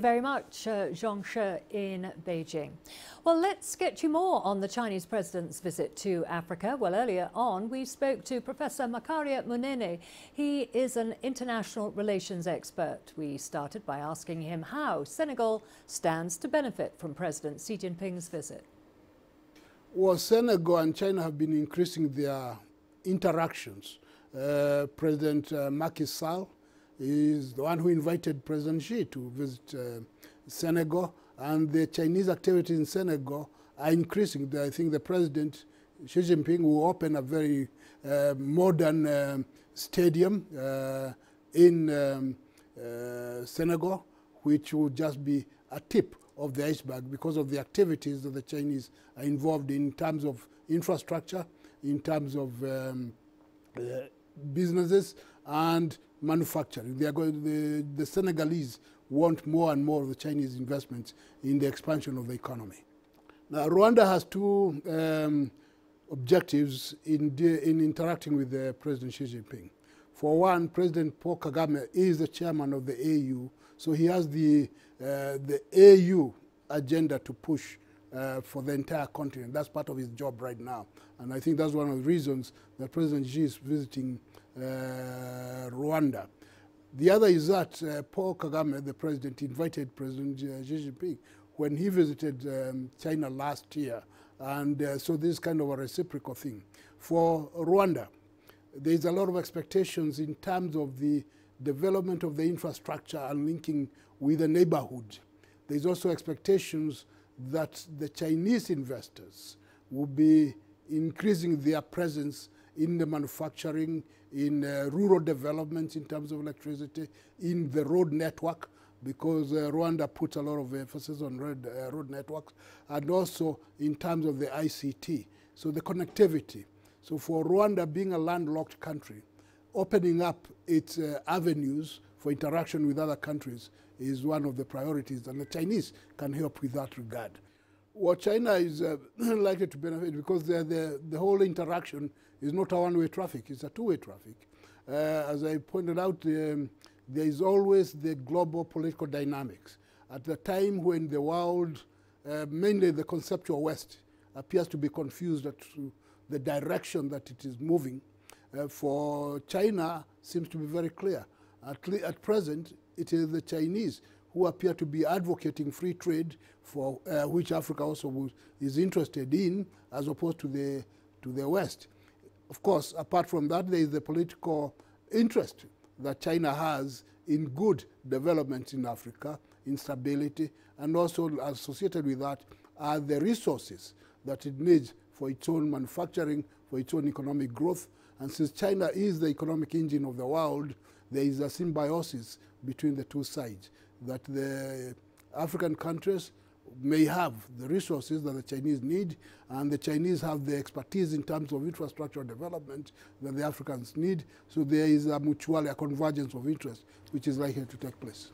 Very much, Zhong Shi in Beijing. Well, let's get you more on the Chinese president's visit to Africa. Well, earlier on, we spoke to Professor Macharia Munene. He is an international relations expert. We started by asking him how Senegal stands to benefit from President Xi Jinping's visit. Well, Senegal and China have been increasing their interactions. President Macky Sall is the one who invited President Xi to visit Senegal, and the Chinese activities in Senegal are increasing. I think the President, Xi Jinping, will open a very modern stadium in Senegal, which will just be a tip of the iceberg because of the activities that the Chinese are involved in terms of infrastructure, in terms of businesses and manufacturing. They are going, the Senegalese want more and more of the Chinese investments in the expansion of the economy. Now, Rwanda has two objectives in interacting with President Xi Jinping. For one, President Paul Kagame is the chairman of the AU, so he has the AU agenda to push for the entire continent. That's part of his job right now. And I think that's one of the reasons that President Xi is visiting Rwanda. The other is that Paul Kagame, the president, invited President Xi Jinping when he visited China last year. And so this is kind of a reciprocal thing. For Rwanda, there's a lot of expectations in terms of the development of the infrastructure and linking with the neighborhood. There's also expectations that the Chinese investors will be increasing their presence in the manufacturing, in rural development in terms of electricity, in the road network, because Rwanda puts a lot of emphasis on road networks, and also in terms of the ICT, so the connectivity. So for Rwanda, being a landlocked country, opening up its avenues for interaction with other countries is one of the priorities, and the Chinese can help with that regard. Well, China is likely to benefit because the whole interaction is not a one-way traffic, it's a two-way traffic. As I pointed out, there is always the global political dynamics. At the time when the world, mainly the conceptual West, appears to be confused as to the direction that it is moving, for China seems to be very clear. At present, it is the Chinese who appear to be advocating free trade, for which Africa also is interested in, as opposed to the West. Of course, apart from that, there is the political interest that China has in good development in Africa, in stability, and also associated with that are the resources that it needs for its own manufacturing, for its own economic growth. And since China is the economic engine of the world, there is a symbiosis between the two sides, that the African countries may have the resources that the Chinese need, and the Chinese have the expertise in terms of infrastructure development that the Africans need. So there is a convergence of interest which is likely to take place.